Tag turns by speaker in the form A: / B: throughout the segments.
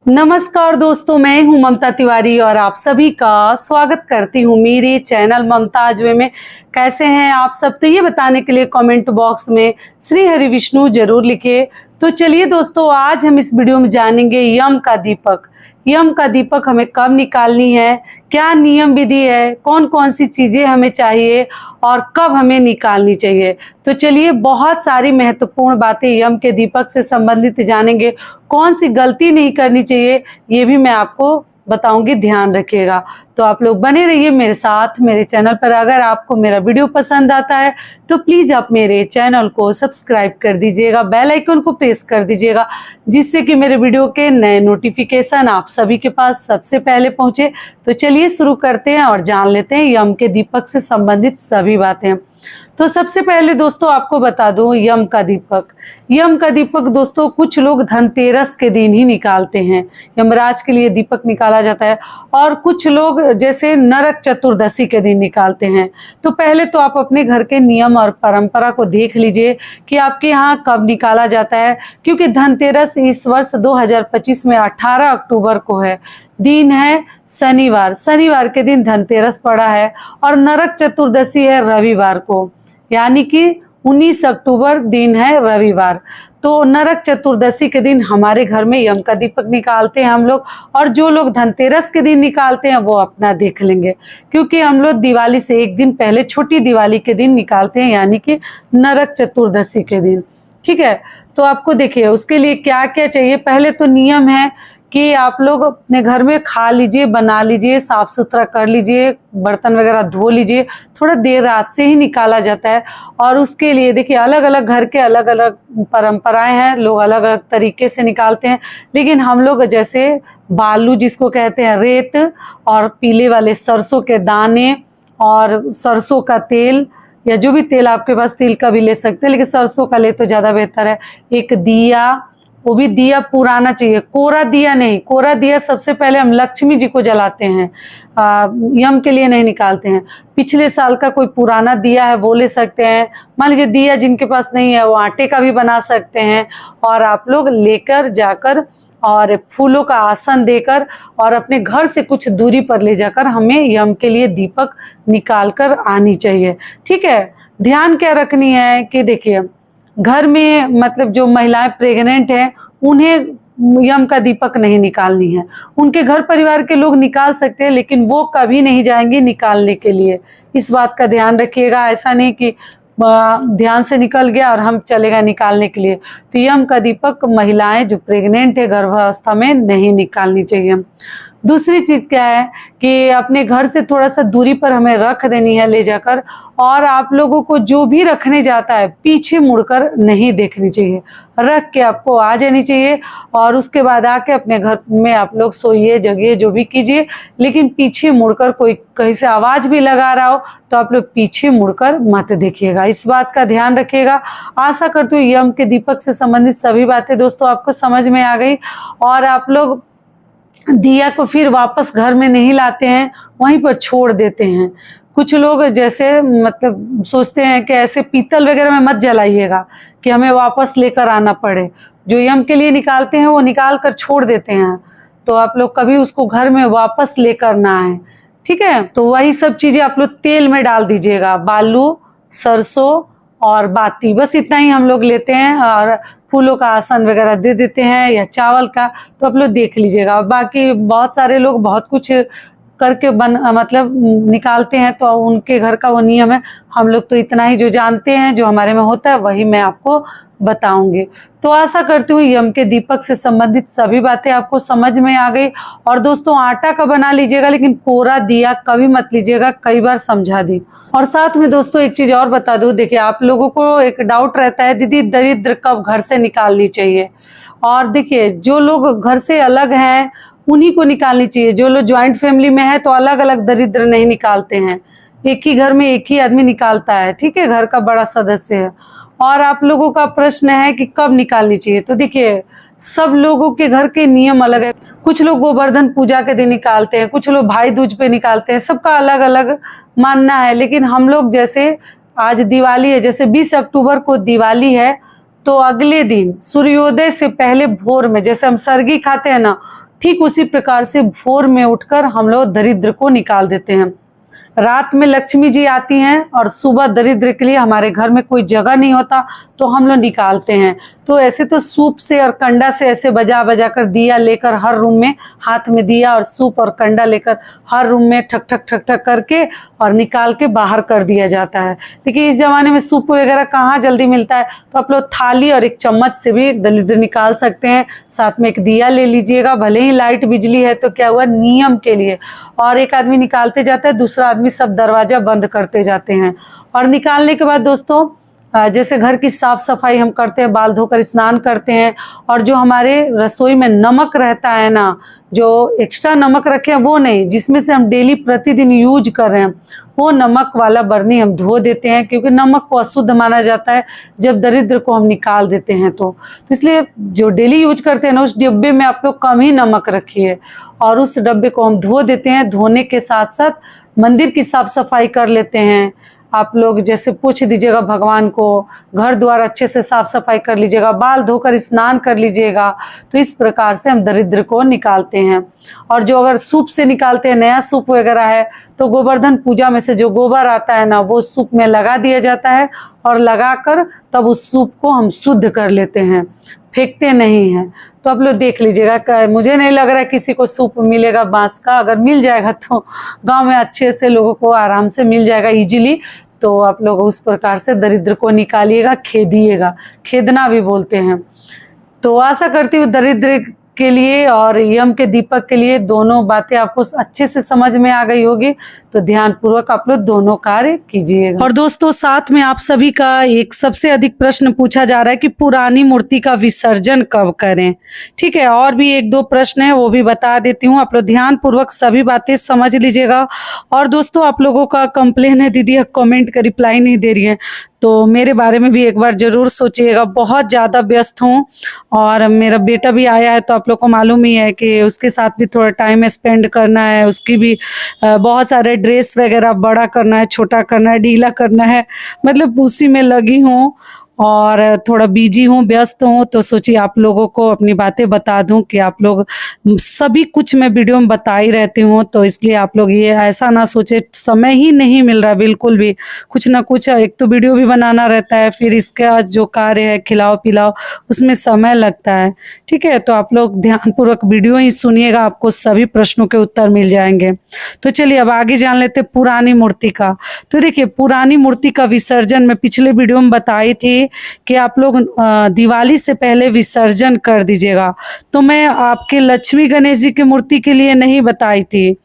A: नमस्कार दोस्तों, मैं हूं ममता तिवारी और आप सभी का स्वागत करती हूं मेरे चैनल ममता आजवे में। कैसे हैं आप सब? तो ये बताने के लिए कमेंट बॉक्स में श्री हरि विष्णु जरूर लिखिए। तो चलिए दोस्तों, आज हम इस वीडियो में जानेंगे यम का दीपक। यम का दीपक हमें कब निकालनी है, क्या नियम विधि है, कौन कौन सी चीज़ें हमें चाहिए और कब हमें निकालनी चाहिए। तो चलिए, बहुत सारी महत्वपूर्ण बातें यम के दीपक से संबंधित जानेंगे। कौन सी गलती नहीं करनी चाहिए ये भी मैं आपको बताऊंगी, ध्यान रखिएगा। तो आप लोग बने रहिए मेरे साथ मेरे चैनल पर। अगर आपको मेरा वीडियो पसंद आता है तो प्लीज़ आप मेरे चैनल को सब्सक्राइब कर दीजिएगा, बेल आइकन को प्रेस कर दीजिएगा, जिससे कि मेरे वीडियो के नए नोटिफिकेशन आप सभी के पास सबसे पहले पहुंचे। तो चलिए शुरू करते हैं और जान लेते हैं यम के दीपक से संबंधित सभी बातें। तो सबसे पहले दोस्तों आपको बता दूं, यम का दीपक। यम का दीपक दोस्तों कुछ लोग धनतेरस के दिन ही निकालते हैं, यमराज के लिए दीपक निकाला जाता है। और कुछ लोग जैसे नरक चतुर्दशी के दिन निकालते हैं। तो पहले तो आप अपने घर के नियम और परंपरा को देख लीजिए कि आपके यहाँ कब निकाला जाता है, क्योंकि धनतेरस इस वर्ष 2025 में 18 अक्टूबर को है। दिन है शनिवार, शनिवार के दिन धनतेरस पड़ा है और नरक चतुर्दशी है रविवार को, यानी कि 19 अक्टूबर दिन है रविवार। तो नरक चतुर्दशी के दिन हमारे घर में यम का दीपक निकालते हैं हम लोग। और जो लोग धनतेरस के दिन निकालते हैं वो अपना देख लेंगे, क्योंकि हम लोग दिवाली से एक दिन पहले छोटी दिवाली के दिन निकालते हैं, यानी कि नरक चतुर्दशी के दिन। ठीक है, तो आपको देखिए उसके लिए क्या क्या चाहिए। पहले तो नियम है कि आप लोग अपने घर में खा लीजिए, बना लीजिए, साफ सुथरा कर लीजिए, बर्तन वगैरह धो लीजिए। थोड़ा देर रात से ही निकाला जाता है। और उसके लिए देखिए अलग अलग घर के अलग अलग परंपराएं हैं, लोग अलग अलग तरीके से निकालते हैं। लेकिन हम लोग जैसे बालू जिसको कहते हैं, रेत, और पीले वाले सरसों के दाने और सरसों का तेल, या जो भी तेल आपके पास, तिल का भी ले सकते हैं, लेकिन सरसों का ले तो ज़्यादा बेहतर है। एक दिया, वो भी दिया पुराना चाहिए, कोरा दिया नहीं। कोरा दिया सबसे पहले हम लक्ष्मी जी को जलाते हैं, यम के लिए नहीं निकालते हैं। पिछले साल का कोई पुराना दिया है वो ले सकते हैं। मान लीजिए दिया जिनके पास नहीं है वो आटे का भी बना सकते हैं। और आप लोग लेकर जाकर और फूलों का आसन देकर और अपने घर से कुछ दूरी पर ले जाकर हमें यम के लिए दीपक निकाल कर आनी चाहिए। ठीक है, ध्यान क्या रखनी है कि देखिए घर में मतलब जो महिलाएं प्रेग्नेंट हैं उन्हें यम का दीपक नहीं निकालनी है। उनके घर परिवार के लोग निकाल सकते हैं, लेकिन वो कभी नहीं जाएंगे निकालने के लिए। इस बात का ध्यान रखिएगा। ऐसा नहीं कि ध्यान से निकल गया और हम चलेगा निकालने के लिए। तो यम का दीपक महिलाएं जो प्रेग्नेंट है गर्भावस्था में नहीं निकालनी चाहिए। दूसरी चीज़ क्या है कि अपने घर से थोड़ा सा दूरी पर हमें रख देनी है ले जाकर। और आप लोगों को जो भी रखने जाता है पीछे मुड़कर नहीं देखनी चाहिए, रख के आपको आ जानी चाहिए। और उसके बाद आके अपने घर में आप लोग सोइए, जगिए, जो भी कीजिए, लेकिन पीछे मुड़कर कोई कहीं से आवाज़ भी लगा रहा हो तो आप लोग पीछे मुड़कर मत देखिएगा। इस बात का ध्यान रखिएगा। आशा करती हूँ यम के दीपक से संबंधित सभी बातें दोस्तों आपको समझ में आ गई। और आप लोग दिया को फिर वापस घर में नहीं लाते हैं, वहीं पर छोड़ देते हैं। कुछ लोग जैसे मतलब सोचते हैं कि ऐसे पीतल वगैरह में मत जलाइएगा कि हमें वापस लेकर आना पड़े। जो यम के लिए निकालते हैं वो निकाल कर छोड़ देते हैं, तो आप लोग कभी उसको घर में वापस लेकर ना आए। ठीक है, तो वही सब चीज़ें आप लोग तेल में डाल दीजिएगा, बालू, सरसों और बाती, बस इतना ही हम लोग लेते हैं। और फूलों का आसन वगैरह दे देते हैं या चावल का, तो आप लोग देख लीजिएगा। बाकी बहुत सारे लोग बहुत कुछ करके मतलब निकालते हैं, तो उनके घर का वो नियम है। हम लोग तो इतना ही जो जानते हैं, जो हमारे में होता है वही मैं आपको बताऊंगी। तो आशा करती हूँ यम के दीपक से संबंधित सभी बातें आपको समझ में आ गई। और दोस्तों आटा का बना लीजिएगा, लेकिन कोरा दिया कभी मत लीजिएगा, कई बार समझा दी। और साथ में दोस्तों एक चीज़ और बता दूँ, देखिए आप लोगों को एक डाउट रहता है, दीदी दरिद्र कब घर से निकालनी चाहिए। और देखिए जो लोग घर से अलग हैं उन्हीं को निकालनी चाहिए। जो लोग ज्वाइंट फैमिली में है तो अलग अलग दरिद्र नहीं निकालते हैं, एक ही घर में एक ही आदमी निकालता है। ठीक है, घर का बड़ा सदस्य है। और आप लोगों का प्रश्न है कि कब निकालनी चाहिए, तो देखिए सब लोगों के घर के नियम अलग है। कुछ लोग गोवर्धन पूजा के दिन निकालते हैं, कुछ लोग भाई दूज पे निकालते हैं, सबका अलग अलग मानना है। लेकिन हम लोग जैसे आज दिवाली है, जैसे 20 अक्टूबर को दिवाली है, तो अगले दिन सूर्योदय से पहले भोर में जैसे हम सरगी खाते हैं ना, ठीक उसी प्रकार से भोर में उठकर हम लोग दरिद्र को निकाल देते हैं। रात में लक्ष्मी जी आती हैं और सुबह दरिद्र के लिए हमारे घर में कोई जगह नहीं होता तो हम लोग निकालते हैं। तो ऐसे तो सूप से और कंडा से ऐसे बजा बजा कर दिया लेकर हर रूम में, हाथ में दिया और सूप और कंडा लेकर हर रूम में ठक ठक ठक ठक करके और निकाल के बाहर कर दिया जाता है। लेकिन इस ज़माने में सूप वगैरह कहाँ जल्दी मिलता है, तो आप लोग थाली और एक चम्मच से भी दरिद्र निकाल सकते हैं। साथ में एक दिया ले लीजिएगा, भले ही लाइट बिजली है तो क्या हुआ, नियम के लिए। और एक आदमी निकालते जाता है, दूसरा आदमी सब दरवाज़ा बंद करते जाते हैं। और निकालने के बाद दोस्तों जैसे घर की साफ सफाई हम करते हैं, बाल धोकर स्नान करते हैं, और जो हमारे रसोई में नमक रहता है ना, जो एक्स्ट्रा नमक रखे हैं वो नहीं, जिसमें से हम डेली प्रतिदिन यूज कर रहे हैं, वो नमक वाला बर्नी हम धो देते हैं, क्योंकि नमक को अशुद्ध माना जाता है जब दरिद्र को हम निकाल देते हैं। तो इसलिए जो डेली यूज करते हैं ना, उस डिब्बे में आप लोग कम ही नमक रखिए और उस डब्बे को हम धो देते हैं। धोने के साथ साथ मंदिर की साफ सफाई कर लेते हैं। आप लोग जैसे पूछ दीजिएगा भगवान को, घर द्वार अच्छे से साफ सफाई कर लीजिएगा, बाल धोकर स्नान कर लीजिएगा। तो इस प्रकार से हम दरिद्र को निकालते हैं। और जो अगर सूप से निकालते हैं, नया सूप वगैरह है, तो गोवर्धन पूजा में से जो गोबर आता है ना, वो सूप में लगा दिया जाता है और लगाकर तब उस सूप को हम शुद्ध कर लेते हैं, फेंकते नहीं हैं। तो आप लोग देख लीजिएगा, मुझे नहीं लग रहा है किसी को सूप मिलेगा बांस का। अगर मिल जाएगा तो गांव में अच्छे से लोगों को आराम से मिल जाएगा इजीली। तो आप लोग उस प्रकार से दरिद्र को निकालिएगा, खेदिएगा, खेदना भी बोलते हैं। तो आशा करती हूँ दरिद्र के लिए और यम के दीपक के लिए दोनों बातें आपको अच्छे से समझ में आ गई होगी। तो ध्यान पूर्वक आप लोग दोनों कार्य कीजिएगा। और दोस्तों साथ में आप सभी का एक सबसे अधिक प्रश्न पूछा जा रहा है कि पुरानी मूर्ति का विसर्जन कब करें। ठीक है, और भी एक दो प्रश्न है वो भी बता देती हूँ, आप लोग ध्यान पूर्वक सभी बातें समझ लीजिएगा। और दोस्तों आप लोगों का कंप्लेन है दीदी कमेंट का रिप्लाई नहीं दे रही है, तो मेरे बारे में भी एक बार जरूर सोचिएगा। बहुत ज़्यादा व्यस्त हूँ और मेरा बेटा भी आया है, तो आप लोग को मालूम ही है कि उसके साथ भी थोड़ा टाइम स्पेंड करना है। उसकी भी बहुत सारे ड्रेस वगैरह बड़ा करना है, छोटा करना है, ढीला करना है, मतलब उसी में लगी हूँ और थोड़ा बिजी हूँ, व्यस्त हूँ। तो सोचिए आप लोगों को अपनी बातें बता दूं कि आप लोग सभी कुछ मैं वीडियो में बता ही रहती हूँ। तो इसलिए आप लोग ये ऐसा ना सोचे समय ही नहीं मिल रहा, बिल्कुल भी कुछ ना कुछ, एक तो वीडियो भी बनाना रहता है, फिर इसका जो कार्य है खिलाओ पिलाओ उसमें समय लगता है। ठीक है, तो आप लोग ध्यानपूर्वक वीडियो ही सुनिएगा, आपको सभी प्रश्नों के उत्तर मिल जाएंगे। तो चलिए अब आगे जान लेते पुरानी मूर्ति का। तो देखिए पुरानी मूर्ति का विसर्जन मैं पिछले वीडियो में बताई थी कि आप लोग दिवाली से पहले विसर्जन कर दीजिएगा। तो मैं आपके लक्ष्मी गणेश जी की मूर्ति के लिए नहीं बताई थी।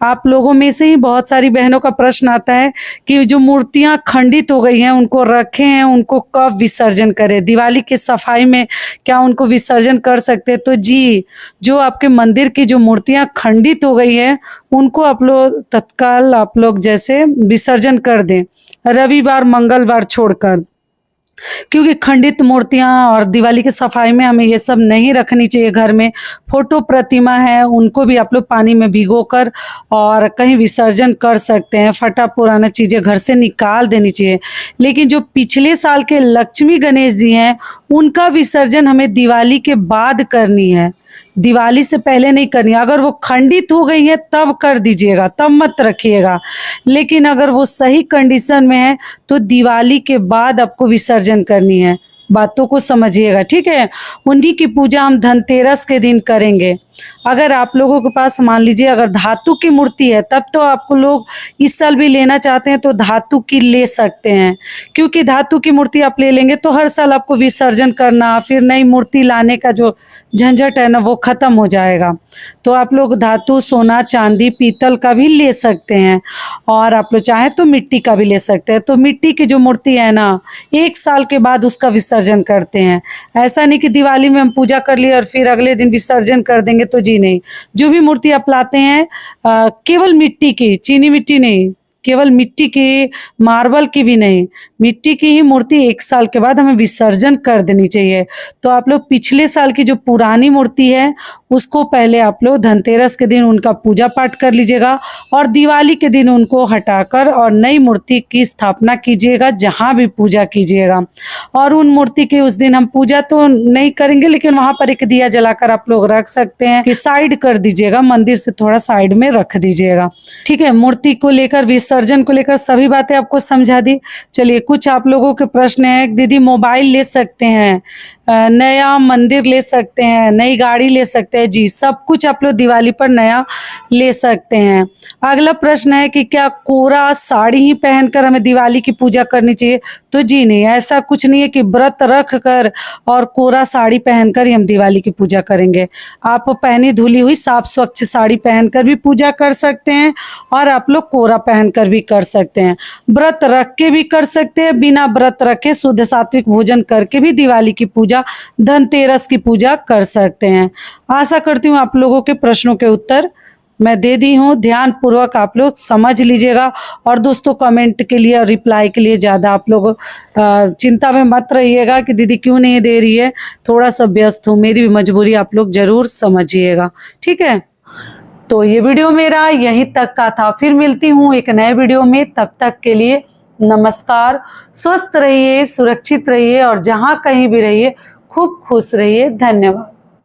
A: आप लोगों में से ही बहुत सारी बहनों का प्रश्न आता है कि जो मूर्तियां खंडित हो गई हैं उनको रखे हैं, उनको कब विसर्जन करें, दिवाली की सफाई में क्या उनको विसर्जन कर सकते हैं। तो जी, जो आपके मंदिर की जो मूर्तियां खंडित हो गई हैं उनको आप लोग तत्काल आप लोग जैसे विसर्जन कर दें, रविवार मंगलवार छोड़कर, क्योंकि खंडित मूर्तियां और दिवाली की सफाई में हमें ये सब नहीं रखनी चाहिए। घर में फोटो प्रतिमा है उनको भी आप लोग पानी में भिगोकर और कहीं विसर्जन कर सकते हैं। फटा पुराना चीज़ें घर से निकाल देनी चाहिए। लेकिन जो पिछले साल के लक्ष्मी गणेश जी हैं उनका विसर्जन हमें दिवाली के बाद करनी है, दिवाली से पहले नहीं करनी। अगर वो खंडित हो गई है तब कर दीजिएगा, तब मत रखिएगा। लेकिन अगर वो सही कंडीशन में है तो दिवाली के बाद आपको विसर्जन करनी है। बातों को समझिएगा, ठीक है। उन्हीं की पूजा हम धनतेरस के दिन करेंगे। अगर आप लोगों के पास मान लीजिए अगर धातु की मूर्ति है तब तो आपको लोग इस साल भी लेना चाहते हैं तो धातु की ले सकते हैं, क्योंकि धातु की मूर्ति आप ले लेंगे तो हर साल आपको विसर्जन करना, फिर नई मूर्ति लाने का जो झंझट है ना वो खत्म हो जाएगा। तो आप लोग धातु, सोना, चांदी, पीतल का भी ले सकते हैं और आप लोग चाहें तो मिट्टी का भी ले सकते हैं। तो मिट्टी की जो मूर्ति है ना 1 साल के बाद उसका विसर्जन करते हैं। ऐसा नहीं कि दिवाली में हम पूजा कर लिए और फिर अगले दिन विसर्जन कर देंगे, तो जी नहीं। जो भी मूर्ति आप लाते हैं केवल मिट्टी की, चीनी मिट्टी नहीं, केवल मिट्टी की, मार्बल की भी नहीं, मिट्टी की ही मूर्ति 1 साल के बाद हमें विसर्जन कर देनी चाहिए। तो आप लोग पिछले साल की जो पुरानी मूर्ति है उसको पहले आप लोग धनतेरस के दिन उनका पूजा पाठ कर लीजिएगा और दिवाली के दिन उनको हटाकर और नई मूर्ति की स्थापना कीजिएगा जहाँ भी पूजा कीजिएगा। और उन मूर्ति की उस दिन हम पूजा तो नहीं करेंगे, लेकिन वहाँ पर एक दिया जलाकर आप लोग रख सकते हैं कि साइड कर दीजिएगा, मंदिर से थोड़ा साइड में रख दीजिएगा। ठीक है, मूर्ति को लेकर, विसर्जन को लेकर सभी बातें आपको समझा दी। चलिए, कुछ आप लोगों के प्रश्न है, दीदी मोबाइल ले सकते हैं, नया मंदिर ले सकते हैं, नई गाड़ी ले सकते हैं? जी, सब कुछ आप लोग दिवाली पर नया ले सकते हैं। अगला प्रश्न है कि क्या कोरा साड़ी ही पहनकर हमें दिवाली की पूजा करनी चाहिए? तो जी नहीं, ऐसा कुछ नहीं है कि व्रत रख कर और कोरा साड़ी पहनकर ही हम दिवाली की पूजा करेंगे। आप पहनी धुली हुई साफ स्वच्छ साड़ी पहनकर भी पूजा कर सकते हैं और आप लोग कोरा पहनकर भी कर सकते हैं। व्रत रख के भी कर सकते हैं, बिना व्रत रखे शुद्ध सात्विक भोजन करके भी दिवाली की पूजा, धनतेरस की पूजा कर सकते हैं। आशा करती हूँ आप लोगों के प्रश्नों के उत्तर मैं दे दी हूँ। ध्यान पूर्वक आप लोग समझ लीजिएगा। और दोस्तों, कमेंट के लिए और रिप्लाई के लिए ज़्यादा आप लोग चिंता में मत रहिएगा कि दीदी क्यों नहीं दे रही है, थोड़ा सा व्यस्त हूँ, मेरी भी मजबूरी आप लोग ज़रूर समझिएगा। ठीक है, तो ये वीडियो मेरा यहीं तक का था। फिर मिलती हूँ एक नए वीडियो में, तब तक के लिए नमस्कार। स्वस्थ रहिए, सुरक्षित रहिए और जहाँ कहीं भी रहिए खूब खुश रहिए। धन्यवाद।